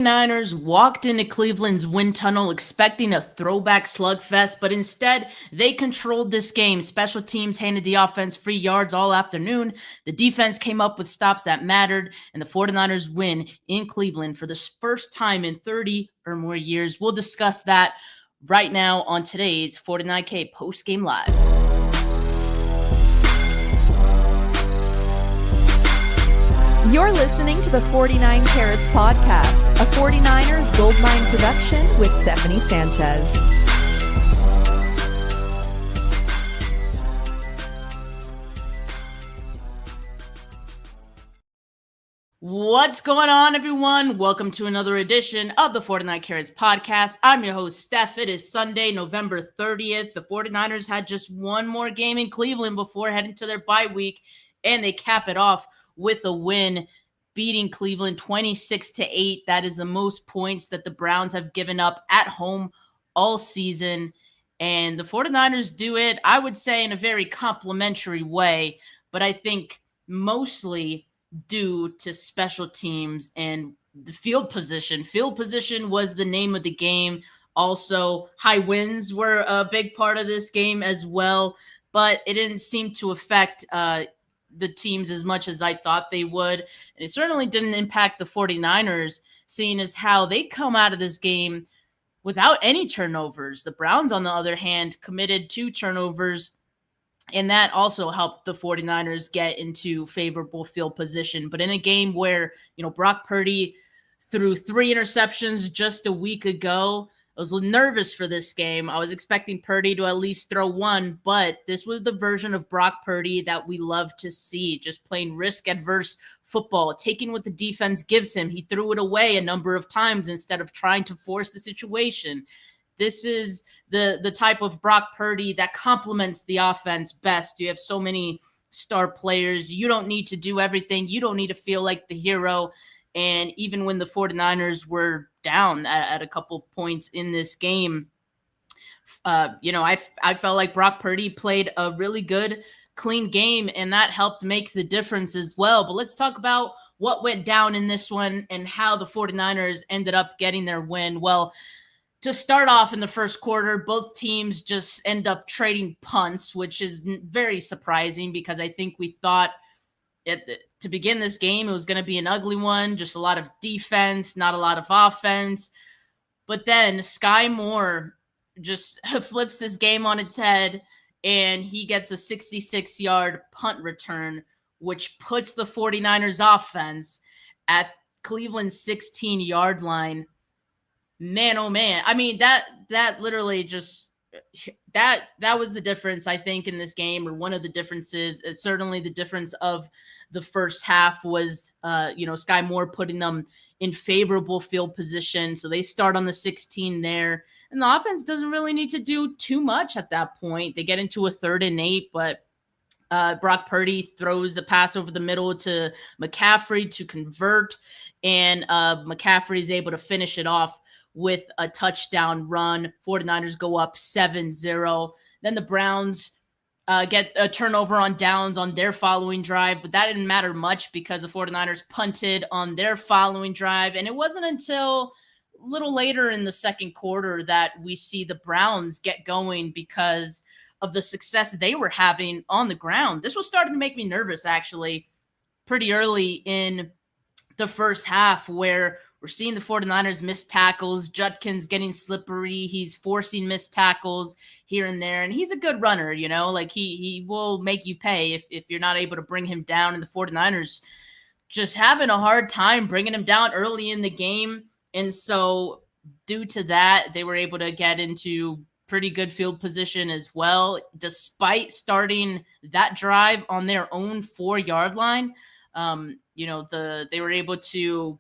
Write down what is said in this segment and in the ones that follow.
Niners walked into Cleveland's wind tunnel expecting a throwback slugfest, but instead they controlled this game. Special teams handed the offense free yards all afternoon. The defense came up with stops that mattered, and the 49ers win in Cleveland for the first time in 30 or more years. We'll discuss that right now on today's 49K Post Game Live. You're listening to the 49 Carats podcast, a 49ers Goldmine production with Stephanie Sanchez. What's going on, everyone? Welcome to another edition of the 49 Carats podcast. I'm your host, Steph. It is Sunday, November 30th. The 49ers had just one more game in Cleveland before heading to their bye week, and they cap it off with a win, beating Cleveland 26-8. That is the most points that the Browns have given up at home all season. And the 49ers do it, I would say, in a very complimentary way, but I think mostly due to special teams and the field position. Field position was the name of the game. Also, high winds were a big part of this game as well, but it didn't seem to affect the teams as much as I thought they would. And it certainly didn't impact the 49ers, seeing as how they come out of this game without any turnovers. The Browns, on the other hand, committed 2 turnovers, and that also helped the 49ers get into favorable field position. But in a game where, Brock Purdy threw 3 interceptions just a week ago, I was nervous for this game. I was expecting Purdy to at least throw 1, but this was the version of Brock Purdy that we love to see, just playing risk-adverse football, taking what the defense gives him. He threw it away a number of times instead of trying to force the situation. This is the type of Brock Purdy that complements the offense best. You have so many star players. You don't need to do everything. You don't need to feel like the hero. And even when the 49ers were down at a couple points in this game, I felt like Brock Purdy played a really good, clean game, and that helped make the difference as well. But let's talk about what went down in this one and how the 49ers ended up getting their win. Well, to start off in the first quarter, both teams just end up trading punts, which is very surprising because I think we thought to begin this game, it was going to be an ugly one, just a lot of defense, not a lot of offense. But then Sky Moore just flips this game on its head, and he gets a 66-yard punt return, which puts the 49ers offense at Cleveland's 16-yard line. Man, oh man. I mean, that literally just that was the difference, I think, in this game, or one of the differences. Certainly the difference of the first half was, Sky Moore putting them in favorable field position. So they start on the 16 there, and the offense doesn't really need to do too much at that point. They get into a 3rd and 8, but Brock Purdy throws a pass over the middle to McCaffrey to convert, and McCaffrey is able to finish it off with a touchdown run. 49ers go up 7-0. Then the Browns get a turnover on downs on their following drive, but that didn't matter much because the 49ers punted on their following drive. And it wasn't until a little later in the second quarter that we see the Browns get going because of the success they were having on the ground. This was starting to make me nervous, actually, pretty early in the first half, where we're seeing the 49ers miss tackles. Judkins getting slippery. He's forcing missed tackles here and there. And he's a good runner, like he will make you pay if you're not able to bring him down. And the 49ers just having a hard time bringing him down early in the game. And so due to that, they were able to get into pretty good field position as well, despite starting that drive on their own 4-yard line. They were able to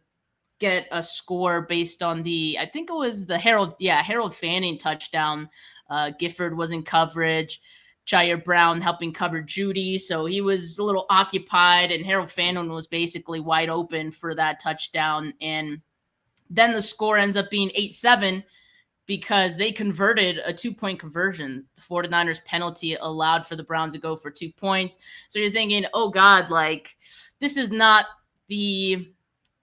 get a score based on I think it was the Harold Fanning touchdown. Gifford was in coverage. Jair Brown helping cover Judy, so he was a little occupied, and Harold Fanning was basically wide open for that touchdown. And then the score ends up being 8-7 because they converted a 2-point conversion. The 49ers penalty allowed for the Browns to go for 2 points. So you're thinking, oh God, this is not the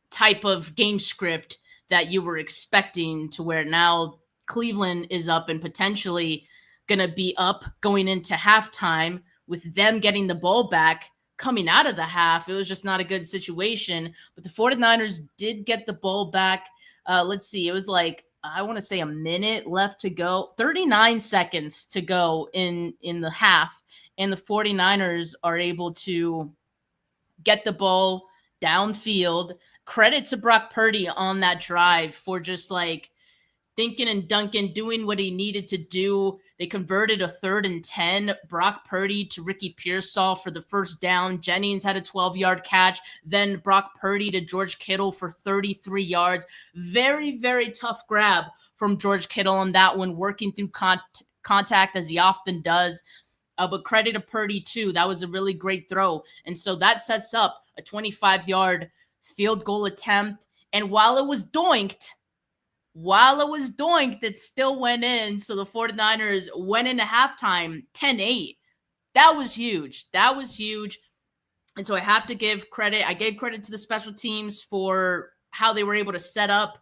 type of game script that you were expecting, to where now Cleveland is up and potentially going to be up going into halftime with them getting the ball back coming out of the half. It was just not a good situation. But the 49ers did get the ball back. Let's see. It was like, I want to say a minute left to go, 39 seconds to go in the half. And the 49ers are able to get the ball downfield. Credit to Brock Purdy on that drive for just like thinking and dunking, doing what he needed to do. They converted a 3rd and 10. Brock Purdy to Ricky Pearsall for the first down. Jennings had a 12-yard catch. Then Brock Purdy to George Kittle for 33 yards. Very, very tough grab from George Kittle on that one, working through contact as he often does. But credit to Purdy, too. That was a really great throw. And so that sets up a 25-yard field goal attempt. And while it was doinked, it still went in. So the 49ers went into halftime 10-8. That was huge. And so I have to give credit. I gave credit to the special teams for how they were able to set up,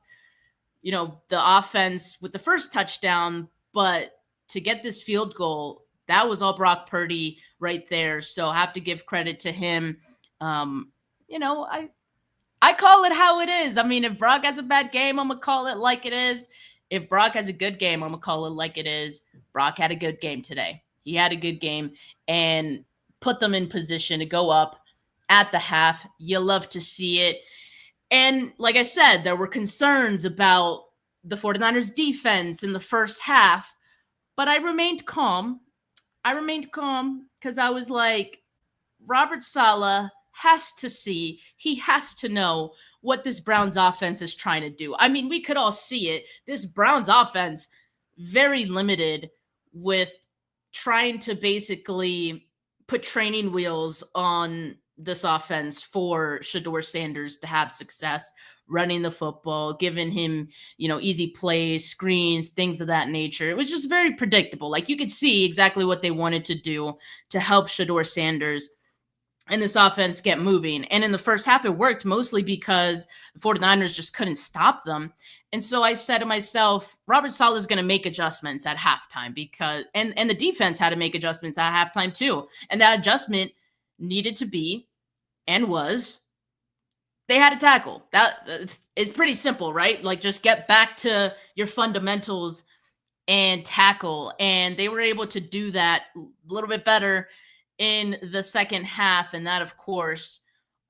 the offense with the first touchdown. But to get this field goal, that was all Brock Purdy right there. So I have to give credit to him. I call it how it is. I mean, if Brock has a bad game, I'm going to call it like it is. If Brock has a good game, I'm going to call it like it is. Brock had a good game today. He had a good game and put them in position to go up at the half. You love to see it. And like I said, there were concerns about the 49ers defense in the first half, but I remained calm. Because I was like, Robert Saleh has to see, he has to know what this Browns offense is trying to do. I mean, we could all see it. This Browns offense, very limited with trying to basically put training wheels on this offense for Shedeur Sanders to have success running the football, giving him, easy plays, screens, things of that nature. It was just very predictable. Like, you could see exactly what they wanted to do to help Shedeur Sanders and this offense get moving. And in the first half, it worked mostly because the 49ers just couldn't stop them. And so I said to myself, Robert Saleh is going to make adjustments at halftime because, and the defense had to make adjustments at halftime too. And that adjustment needed to be, and was, they had to tackle. It's pretty simple, right? Like, just get back to your fundamentals and tackle. And they were able to do that a little bit better in the second half. And that, of course,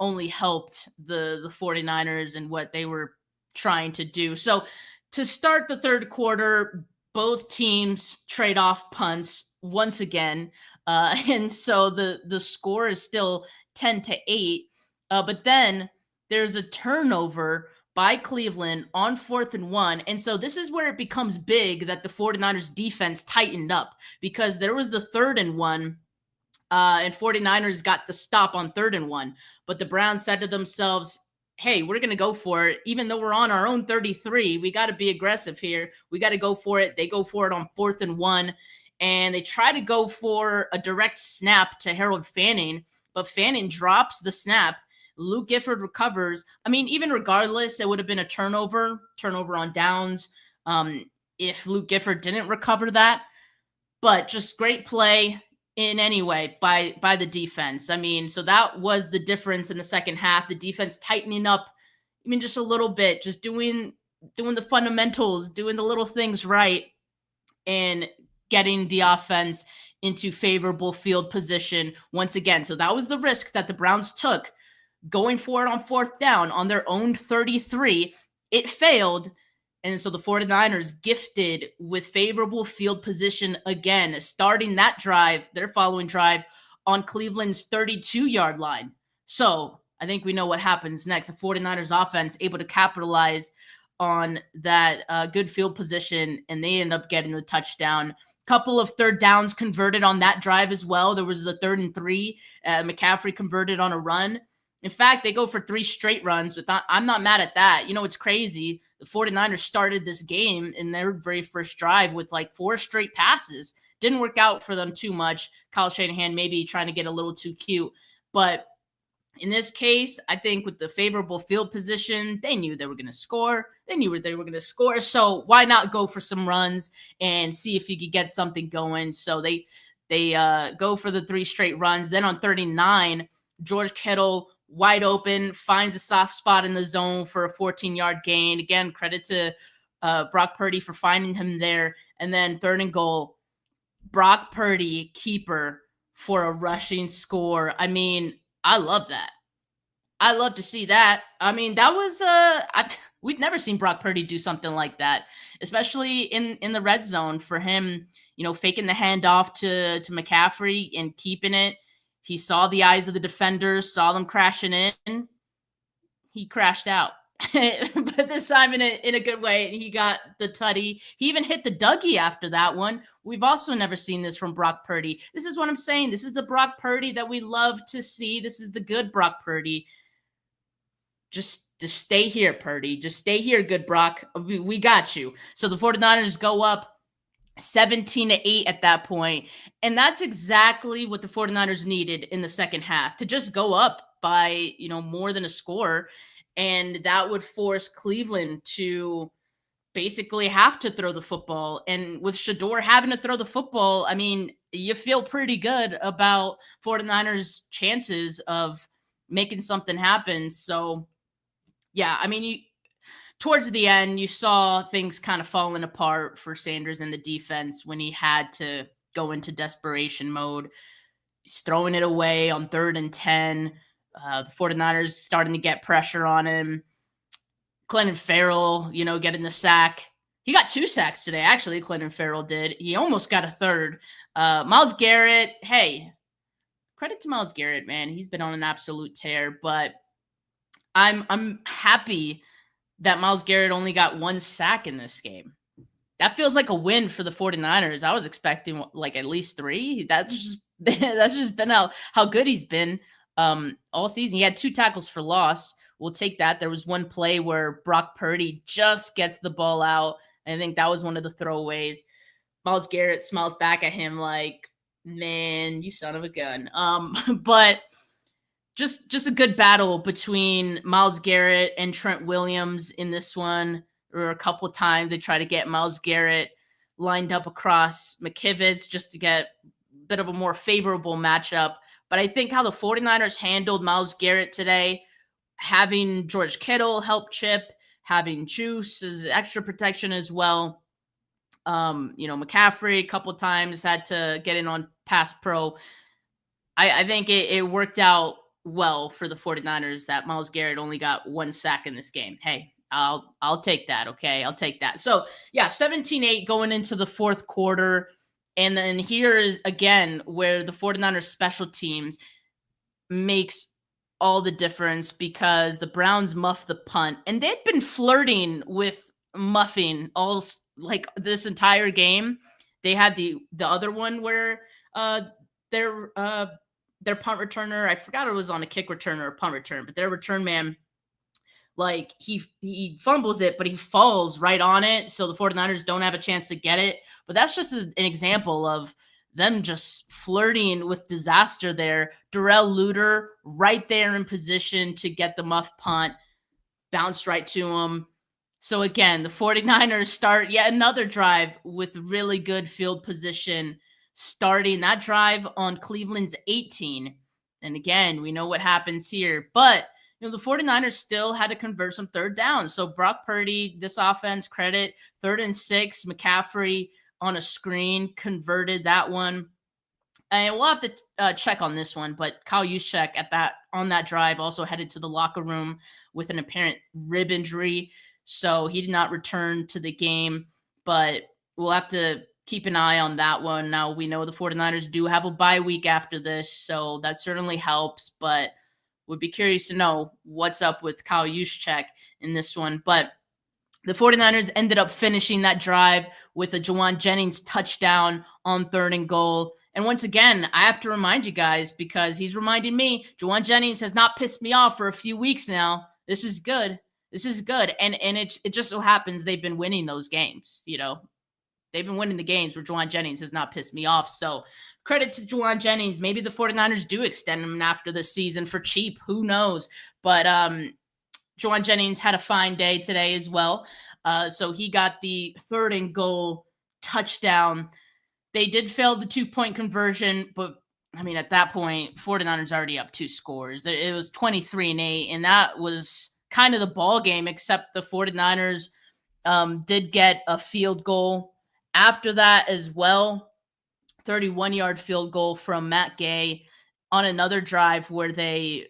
only helped the 49ers and what they were trying to do. So to start the third quarter, both teams trade off punts once again. And so the score is still 10-8. But then there's a turnover by Cleveland on 4th and 1. And so this is where it becomes big that the 49ers defense tightened up, because there was the 3rd and 1. And 49ers got the stop on 3rd and 1. But the Browns said to themselves, hey, we're going to go for it. Even though we're on our own 33, we got to be aggressive here. We got to go for it. They go for it on 4th and 1. And they try to go for a direct snap to Harold Fanning, but Fanning drops the snap. Luke Gifford recovers. I mean, even regardless, it would have been a turnover on downs if Luke Gifford didn't recover that. But just great play in any way by the defense. I mean, so that was the difference in the second half. The defense tightening up, I mean, just a little bit, just doing the fundamentals, doing the little things right, and getting the offense into favorable field position once again. So that was the risk that the Browns took, going for it on 4th down on their own 33. It failed. And so the 49ers gifted with favorable field position again, starting that drive, their following drive, on Cleveland's 32-yard line. So I think we know what happens next. The 49ers offense able to capitalize on that good field position, and they end up getting the touchdown. Couple of 3rd downs converted on that drive as well. There was the 3rd and 3. McCaffrey converted on a run. In fact, they go for 3 straight runs. I'm not mad at that. It's crazy. The 49ers started this game in their very first drive with like 4 straight passes. Didn't work out for them too much. Kyle Shanahan maybe trying to get a little too cute. But In this case, I think with the favorable field position, they knew they were going to score. They knew they were going to score. So why not go for some runs and see if you could get something going? So they go for the 3 straight runs. Then on 39, George Kittle wide open, finds a soft spot in the zone for a 14-yard gain. Again, credit to Brock Purdy for finding him there. And then 3rd and goal, Brock Purdy, keeper for a rushing score. I mean, I love that. I love to see that. I mean, that was we've never seen Brock Purdy do something like that, especially in the red zone for him, faking the handoff to McCaffrey and keeping it. He saw the eyes of the defenders, saw them crashing in. He crashed out. But this time in a good way, and he got the tutty. He even hit the Dougie after that one. We've also never seen this from Brock Purdy. This is what I'm saying. This is the Brock Purdy that we love to see. This is the good Brock Purdy. Just stay here, Purdy. Just stay here, good Brock. We got you. So the 49ers go up 17-8 at that point. And that's exactly what the 49ers needed in the second half, to just go up by, more than a score. And that would force Cleveland to basically have to throw the football. And with Shedeur having to throw the football, I mean, you feel pretty good about 49ers' chances of making something happen. So, yeah, I mean, towards the end, you saw things kind of falling apart for Sanders and the defense when he had to go into desperation mode. He's throwing it away on 3rd and 10. The 49ers starting to get pressure on him. Clinton Farrell, getting the sack. He got 2 sacks today, actually, Clinton Farrell did. He almost got a 3rd. Myles Garrett, hey, credit to Myles Garrett, man. He's been on an absolute tear, but I'm happy that Myles Garrett only got 1 sack in this game. That feels like a win for the 49ers. I was expecting like at least 3. That's just been how good he's been all season. He had 2 tackles for loss. We'll take that. There was one play where Brock Purdy just gets the ball out. I think that was one of the throwaways. Myles Garrett smiles back at him like, man, you son of a gun. But just a good battle between Myles Garrett and Trent Williams in this one. There were a couple of times they try to get Myles Garrett lined up across McKivitz just to get a bit of a more favorable matchup. But I think how the 49ers handled Myles Garrett today, having George Kittle help chip, having Juice as extra protection as well. McCaffrey a couple of times had to get in on pass pro. I think it worked out well for the 49ers that Myles Garrett only got 1 sack in this game. Hey, I'll take that. Okay. I'll take that. So yeah, 17-8 going into the 4th quarter. And then here is again where the 49ers special teams makes all the difference, because the Browns muffed the punt, and they'd been flirting with muffing all like this entire game. They had the other one where their punt returner, I forgot it was on a kick return or a punt return, but their return man, like he fumbles it, but he falls right on it. So the 49ers don't have a chance to get it. But that's just an example of them just flirting with disaster there. Darrell Luter right there in position to get the muff punt, bounced right to him. So again, the 49ers start yet another drive with really good field position, starting that drive on Cleveland's 18. And again, we know what happens here. But the 49ers still had to convert some 3rd downs. So Brock Purdy, this offense, credit, 3rd and 6, McCaffrey on a screen, converted that one. And we'll have to check on this one, but Kyle Juszczyk on that drive also headed to the locker room with an apparent rib injury. So he did not return to the game, but we'll have to keep an eye on that one. Now, we know the 49ers do have a bye week after this, so that certainly helps, but would be curious to know what's up with Kyle Juszczyk in this one. But the 49ers ended up finishing that drive with a Juwan Jennings touchdown on 3rd and goal. And once again, I have to remind you guys, because he's reminding me, Juwan Jennings has not pissed me off for a few weeks now. This is good. This is good. And it just so happens they've been winning those games. They've been winning the games where Juwan Jennings has not pissed me off. So credit to Juwan Jennings. Maybe the 49ers do extend him after this season for cheap. Who knows? But Juwan Jennings had a fine day today as well. So he got the 3rd and goal touchdown. They did fail the 2-point conversion, but I mean, at that point, 49ers already up 2 scores. It was 23-8, and that was kind of the ball game, except the 49ers did get a field goal after that as well. 31-yard field goal from Matt Gay on another drive where they,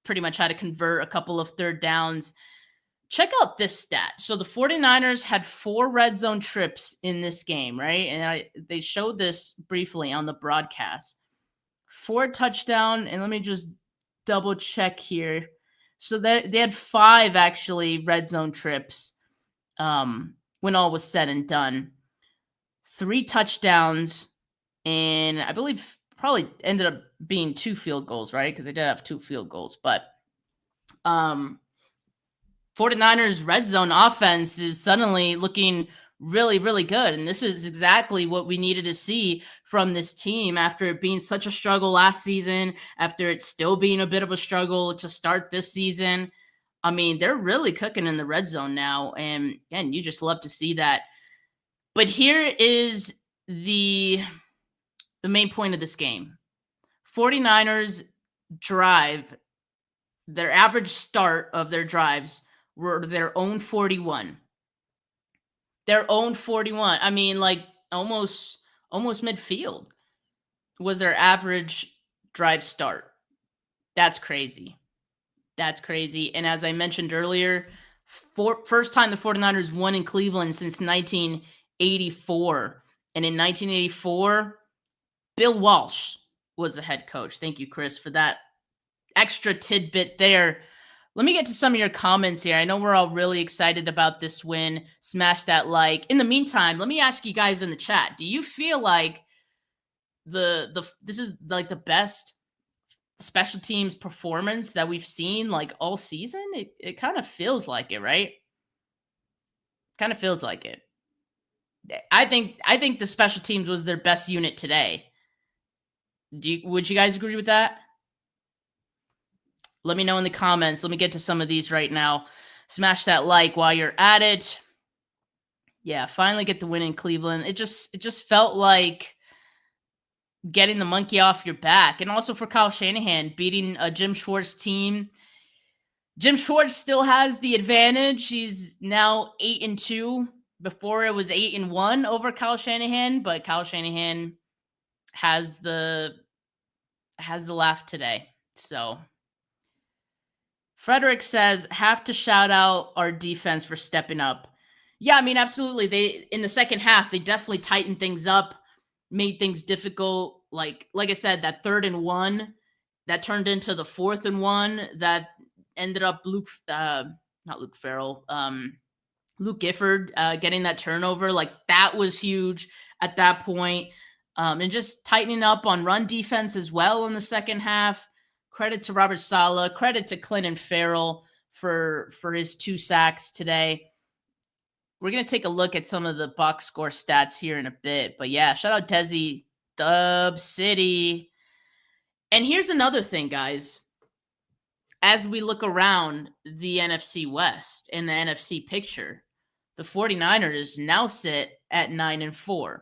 pretty much had to convert a couple of 3rd downs. Check out this stat. So the 49ers had 4 red zone trips in this game, right? And they showed this briefly on the broadcast. 4 touchdown, and let me just double check here. So they had 5 actually red zone trips when all was said and done. 3 touchdowns, and I believe probably ended up being 2 field goals, right? Because they did have 2 field goals. But 49ers red zone offense is suddenly looking really, really good. And this is exactly what we needed to see from this team after it being such a struggle last season, after it still being a bit of a struggle to start this season. I mean, they're really cooking in the red zone now. And again, you just love to see that. But here is the main point of this game. 49ers drive, their average start of their drives were their own 41. Their own 41. I mean, like almost midfield was their average drive start. That's crazy. That's crazy. And as I mentioned earlier, first time the 49ers won in Cleveland since 1984. And in 1984, Bill Walsh was the head coach. Thank you, Chris, for that extra tidbit there. Let me get to some of your comments here. I know we're all really excited about this win. Smash that like. In the meantime, let me ask you guys in the chat. Do you feel like this is like the best special teams performance that we've seen like all season? It kind of feels like it, right? Kind of feels like it. I think the special teams was their best unit today. Would you guys agree with that? Let me know in the comments. Let me get to some of these right now. Smash that like while you're at it. Yeah, finally get the win in Cleveland. It just felt like getting the monkey off your back. And also for Kyle Shanahan, beating a Jim Schwartz team. Jim Schwartz still has the advantage. He's now 8-2. Before it was 8-1 over Kyle Shanahan, but Kyle Shanahan has the laugh today. So Frederick says, have to shout out our defense for stepping up. Yeah, I mean, absolutely. They in the second half, they definitely tightened things up, made things difficult. Like I said, that 3rd and 1 that turned into the 4th and 1 that ended up Luke Gifford getting that turnover. Like that was huge at that point. And just tightening up on run defense as well in the second half. Credit to Robert Saleh. Credit to Clinton Farrell for his 2 sacks today. We're going to take a look at some of the box score stats here in a bit. But yeah, shout out Desi, Dub City. And here's another thing, guys. As we look around the NFC West and the NFC picture, the 49ers now sit at 9-4.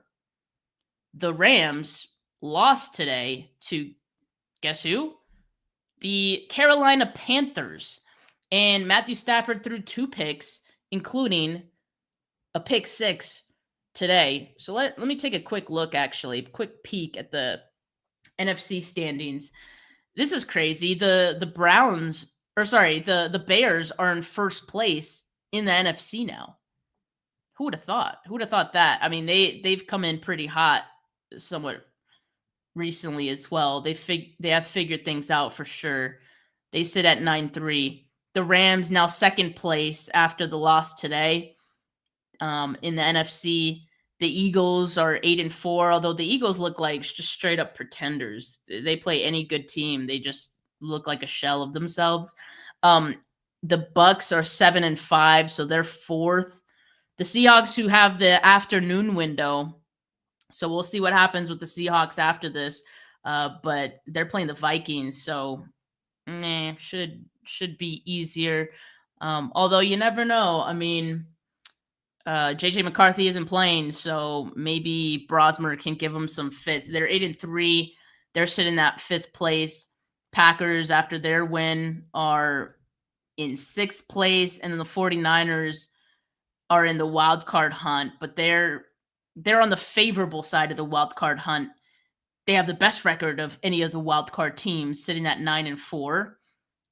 The Rams lost today to, guess who? The Carolina Panthers. And Matthew Stafford threw 2 picks, including a pick 6 today. So let me take a quick look, actually, quick peek at the NFC standings. This is crazy. The Bears are in first place in the NFC now. Who would have thought? Who would have thought that? I mean, they've come in pretty hot somewhat recently as well. They have figured things out for sure. They sit at 9-3. The Rams now second place after the loss today. In the NFC, the Eagles are 8-4, although the Eagles look like just straight up pretenders. They play any good team. They just look like a shell of themselves. The Bucks are 7-5, so they're 4th. The Seahawks, who have the afternoon window, So we'll see what happens with the Seahawks after this. But they're playing the Vikings, so should be easier. Although you never know. I mean, JJ McCarthy isn't playing, so maybe Brosmer can give them some fits. They're 8-3. They're sitting at 5th place. Packers, after their win, are in 6th place, and then the 49ers are in the wild card hunt, but they're on the favorable side of the wild card hunt. They have the best record of any of the wild card teams, sitting at 9-4.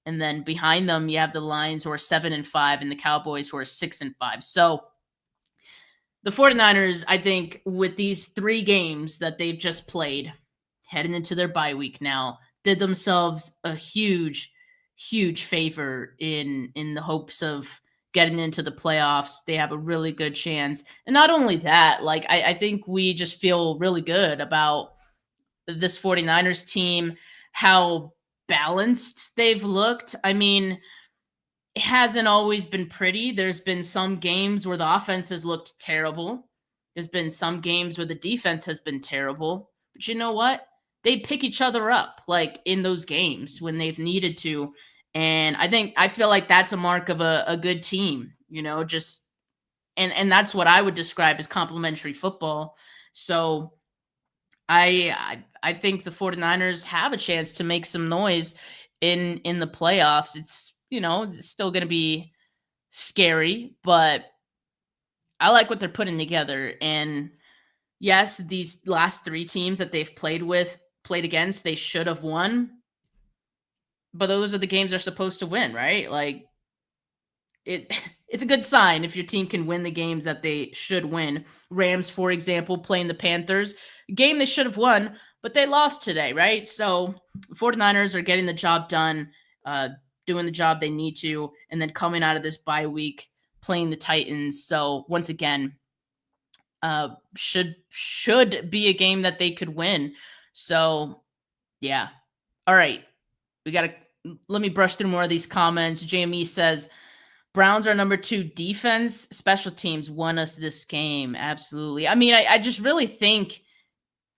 And then behind them, you have the Lions, who are 7-5, and the Cowboys, who are 6-5. So the 49ers, I think, with these 3 games that they've just played, heading into their bye week now, did themselves a huge, huge favor in the hopes of getting into the playoffs. They have a really good chance. And not only that, like, I think we just feel really good about this 49ers team, how balanced they've looked. I mean, it hasn't always been pretty. There's been some games where the offense has looked terrible. There's been some games where the defense has been terrible. But you know what? They pick each other up, like, in those games when they've needed to. And I feel like that's a mark of a good team, just and that's what I would describe as complementary football. So I think the 49ers have a chance to make some noise in the playoffs. It's still going to be scary, but I like what they're putting together. And yes, these last 3 teams that they've played against, they should have won. But those are the games they're supposed to win, right? Like, it's a good sign if your team can win the games that they should win. Rams, for example, playing the Panthers, a game they should have won, but they lost today, right? So 49ers are getting the job done, doing the job they need to, and then coming out of this bye week playing the Titans. So once again, should be a game that they could win. So yeah. All right. Let me brush through more of these comments. JME says, Browns are number 2 defense. Special teams won us this game. Absolutely. I mean, I just really think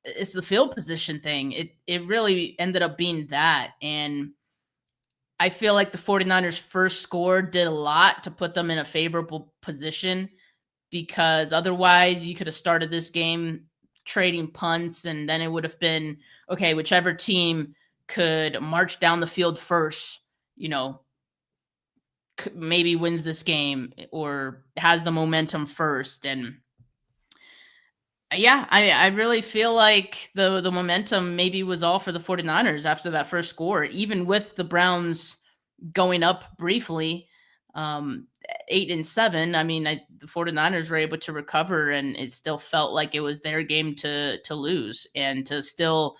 it's the field position thing. It really ended up being that. And I feel like the 49ers' first score did a lot to put them in a favorable position, because otherwise you could have started this game trading punts, and then it would have been, okay, whichever team could march down the field first, maybe wins this game or has the momentum first. And yeah, I really feel like the momentum maybe was all for the 49ers after that first score, even with the Browns going up briefly, 8-7. I mean, the 49ers were able to recover, and it still felt like it was their game to lose and to still,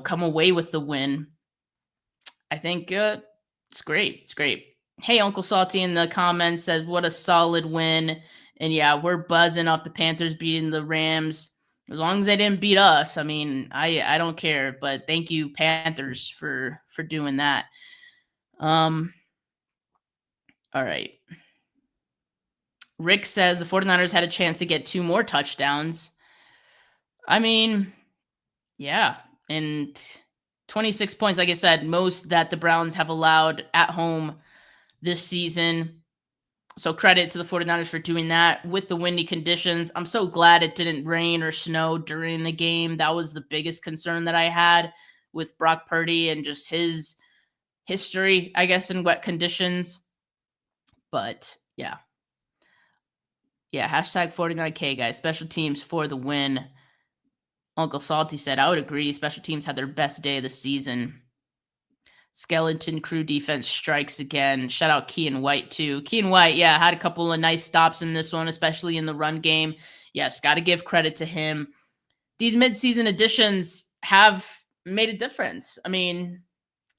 come away with the win. I think it's great. It's great. Hey, Uncle Salty in the comments says, what a solid win. And yeah, we're buzzing off the Panthers beating the Rams. As long as they didn't beat us, I mean, I don't care. But thank you, Panthers, for doing that. All right. Rick says the 49ers had a chance to get 2 more touchdowns. I mean, yeah. And 26 points, like I said, most that the Browns have allowed at home this season. So credit to the 49ers for doing that with the windy conditions. I'm so glad it didn't rain or snow during the game. That was the biggest concern that I had with Brock Purdy and just his history, I guess, in wet conditions. But yeah. Yeah, hashtag 49K, guys. Special teams for the win. Uncle Salty said, I would agree. Special teams had their best day of the season. Skeleton crew defense strikes again. Shout out Kean White, too. Kean White, yeah, had a couple of nice stops in this one, especially in the run game. Yes, got to give credit to him. These midseason additions have made a difference. I mean,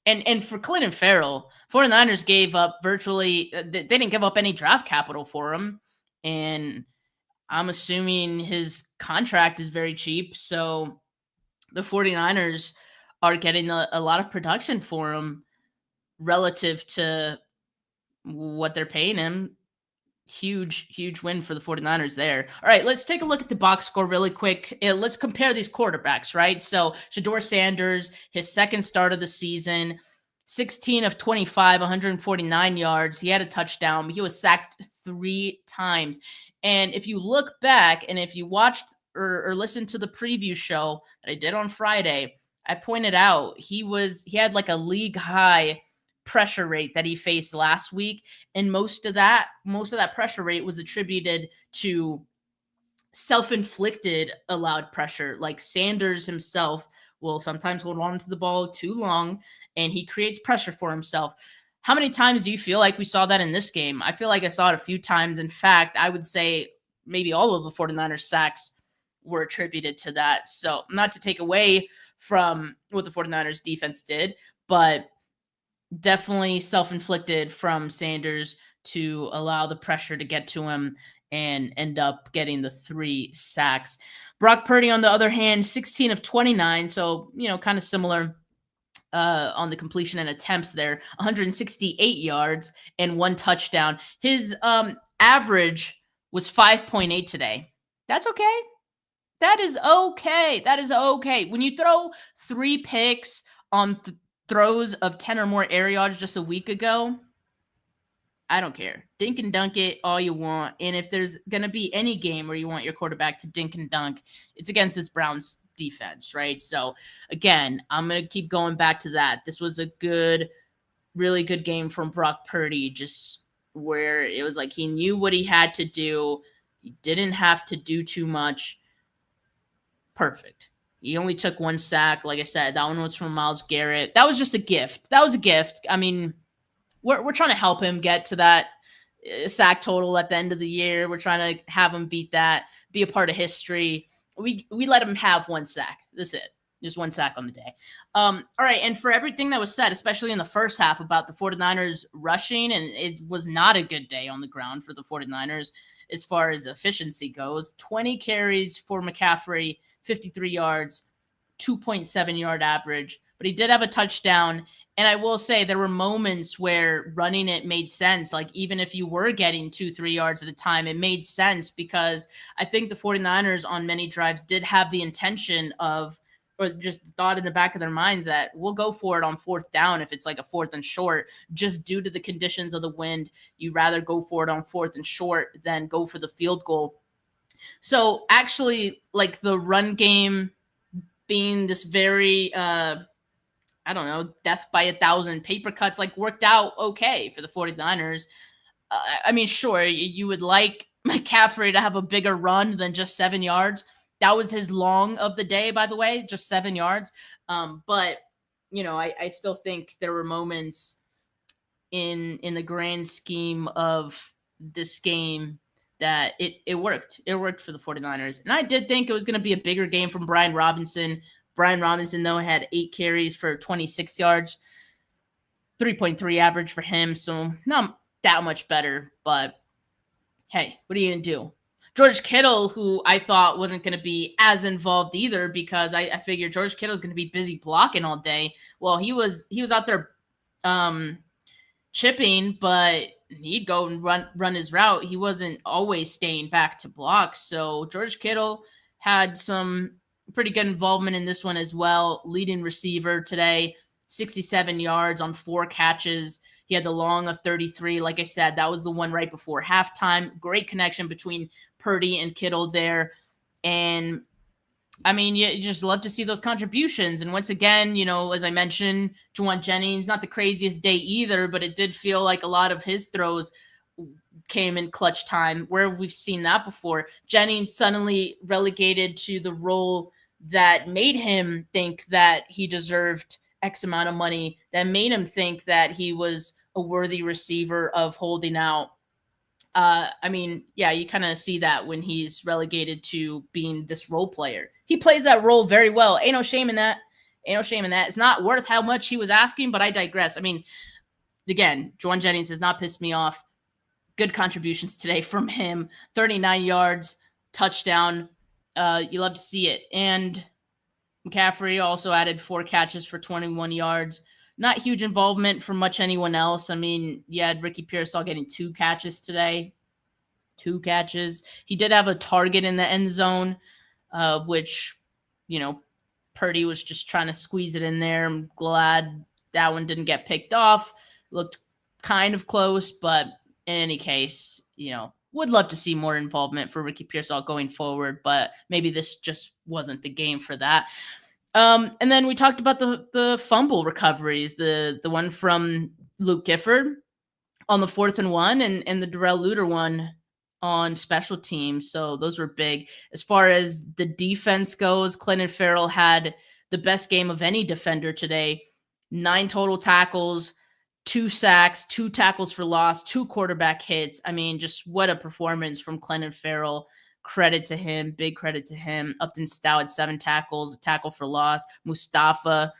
and for Clinton Farrell, 49ers gave up virtually, they didn't give up any draft capital for him. And I'm assuming his contract is very cheap. So the 49ers are getting a lot of production for him relative to what they're paying him. Huge win for the 49ers there. All right, let's take a look at the box score really quick. Let's compare these quarterbacks, right? So Shedeur Sanders, his second start of the season, 16 of 25, 149 yards. He had a touchdown, but he was sacked 3 times. And if you look back and if you watched or listened to the preview show that I did on Friday, I pointed out he had like a league high pressure rate that he faced last week, and most of that pressure rate was attributed to self-inflicted allowed pressure. Like Sanders himself will sometimes hold on to the ball too long, and he creates pressure for himself. How many times do you feel like we saw that in this game? I feel like I saw it a few times. In fact, I would say maybe all of the 49ers sacks were attributed to that. So not to take away from what the 49ers defense did, but definitely self-inflicted from Sanders to allow the pressure to get to him and end up getting the 3 sacks. Brock Purdy, on the other hand, 16 of 29, so, kind of similar on the completion and attempts there, 168 yards and 1 touchdown. His average was 5.8 today. That's okay. That is okay. That is okay. When you throw 3 picks on throws of 10 or more air yards just a week ago, I don't care. Dink and dunk it all you want. And if there's going to be any game where you want your quarterback to dink and dunk, it's against this Browns defense, right? So, again, I'm going to keep going back to that. This was a really good game from Brock Purdy, just where it was like he knew what he had to do. He didn't have to do too much. Perfect. He only took 1 sack. Like I said, that one was from Myles Garrett. That was just a gift. That was a gift. I mean, we're trying to help him get to that sack total at the end of the year. We're trying to have him beat that, be a part of history. We let him have 1 sack. That's it. Just 1 sack on the day. All right, and for everything that was said, especially in the first half about the 49ers rushing, and it was not a good day on the ground for the 49ers as far as efficiency goes. 20 carries for McCaffrey, 53 yards, 2.7 yard average, but he did have a touchdown. And I will say there were moments where running it made sense. Like even if you were getting 2-3 yards at a time, it made sense because I think the 49ers on many drives did have the intention of, or just thought in the back of their minds that we'll go for it on 4th down if it's like a 4th and short, just due to the conditions of the wind. You'd rather go for it on 4th and short than go for the field goal. So actually, like the run game being this very, death by 1,000 paper cuts, like worked out okay for the 49ers. I mean, sure, you would like McCaffrey to have a bigger run than just 7 yards. That was his long of the day, by the way, just 7 yards. But, I still think there were moments in the grand scheme of this game that it worked. It worked for the 49ers. And I did think it was going to be a bigger game from Brian Robinson. Brian Robinson, though, had 8 carries for 26 yards, 3.3 average for him. So not that much better. But, hey, what are you going to do? George Kittle, who I thought wasn't going to be as involved either because I figured George Kittle was going to be busy blocking all day. Well, he was out there chipping, but he'd go and run his route. He wasn't always staying back to block. So George Kittle had some pretty good involvement in this one as well. Leading receiver today, 67 yards on 4 catches. He had the long of 33. Like I said, that was the one right before halftime. Great connection between Purdy and Kittle there. And I mean, you just love to see those contributions. And once again, as I mentioned, Juwan Jennings, not the craziest day either, but it did feel like a lot of his throws came in clutch time, where we've seen that before. Jennings suddenly relegated to the role that made him think that he deserved X amount of money, that made him think that he was a worthy receiver of holding out. You kind of see that when he's relegated to being this role player. He plays that role very well. Ain't no shame in that. It's not worth how much he was asking, but I digress. I mean, again, Juwan Jennings has not pissed me off. Good contributions today from him. 39 yards, touchdown. You love to see it. And McCaffrey also added 4 catches for 21 yards. Not huge involvement from much anyone else. I mean, you had Ricky Pearsall getting 2 catches today. 2 catches. He did have a target in the end zone, which, Purdy was just trying to squeeze it in there. I'm glad that one didn't get picked off. Looked kind of close, but in any case, would love to see more involvement for Ricky Pearsall going forward, but maybe this just wasn't the game for that. And then we talked about the fumble recoveries, the one from Luke Gifford on the 4th and 1 and the Darrell Luter one on special teams. So those were big. As far as the defense goes, Clinton Farrell had the best game of any defender today. 9 total tackles, 2 sacks, 2 tackles for loss, 2 quarterback hits. I mean, just what a performance from Clinton Farrell. Credit to him, big credit to him. Upton Stout had 7 tackles, a tackle for loss. Mustafa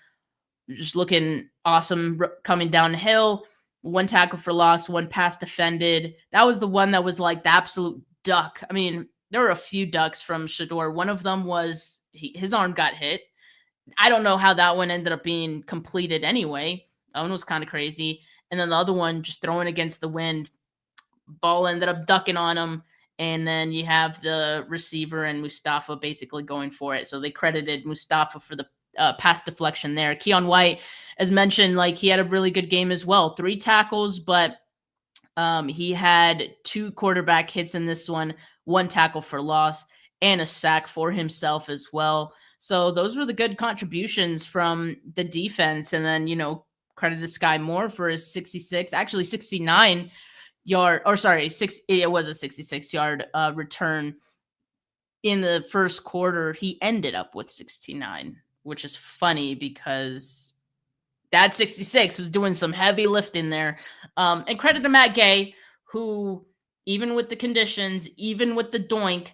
just looking awesome coming downhill. 1 tackle for loss, 1 pass defended. That was the one that was like the absolute duck. I mean, there were a few ducks from Shedeur. One of them was his arm got hit. I don't know how that one ended up being completed anyway. That one was kind of crazy. And then the other one just throwing against the wind. Ball ended up ducking on him. And then you have the receiver and Mustafa basically going for it. So they credited Mustafa for the pass deflection there. Keon White, as mentioned, like he had a really good game as well. 3 tackles, but he had 2 quarterback hits in this one, 1 tackle for loss, and a sack for himself as well. So those were the good contributions from the defense. And then, credit to Sky Moore for his 69 yard, or sorry, it was a 66-yard return in the first quarter. He ended up with 69, which is funny because that 66 was doing some heavy lifting there. And credit to Matt Gay, who, even with the conditions, even with the doink,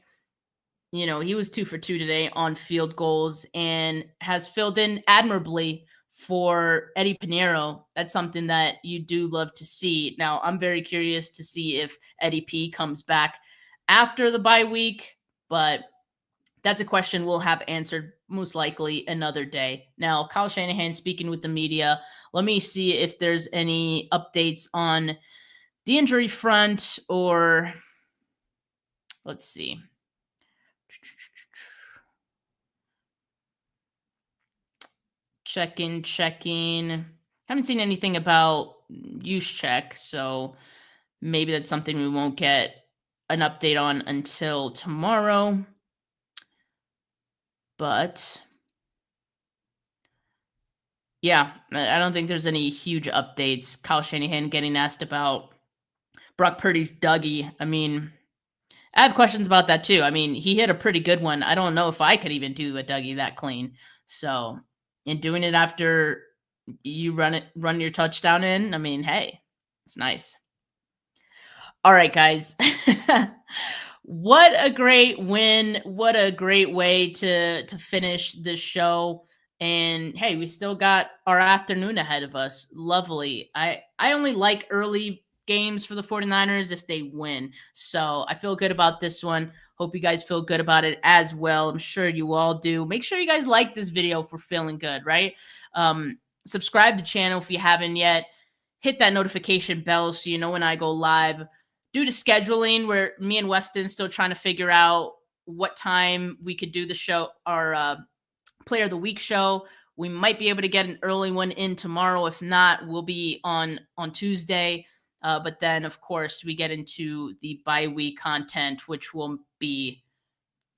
he was 2 for 2 today on field goals and has filled in admirably for Eddie Pinheiro. That's something that you do love to see. Now, I'm very curious to see if Eddie P comes back after the bye week, but that's a question we'll have answered most likely another day. Now, Kyle Shanahan speaking with the media. Let me see if there's any updates on the injury front, or let's see. Checking. Haven't seen anything about Juszczyk, so maybe that's something we won't get an update on until tomorrow. But yeah, I don't think there's any huge updates. Kyle Shanahan getting asked about Brock Purdy's Dougie. I mean, I have questions about that too. I mean, he hit a pretty good one. I don't know if I could even do a Dougie that clean. So, and doing it after you run your touchdown in, I mean, hey, it's nice. All right, guys. What a great win. What a great way to finish this show. And hey, we still got our afternoon ahead of us. Lovely. I only like early games for the 49ers if they win. So I feel good about this one. Hope you guys feel good about it as well. I'm sure you all do. Make sure you guys like this video for feeling good, right? Subscribe to the channel if you haven't yet. Hit that notification bell so you know when I go live. Due to scheduling, where me and Weston's still trying to figure out what time we could do the show, our Player of the Week show. We might be able to get an early one in tomorrow. If not, we'll be on Tuesday. But then, of course, we get into the bye week content, which will be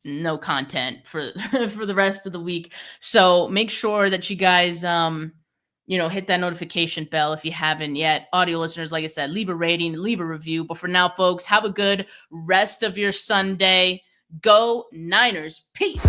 no content for for the rest of the week. So make sure that you guys, hit that notification bell if you haven't yet. Audio listeners, like I said, leave a rating, leave a review. But for now, folks, have a good rest of your Sunday. Go Niners. Peace.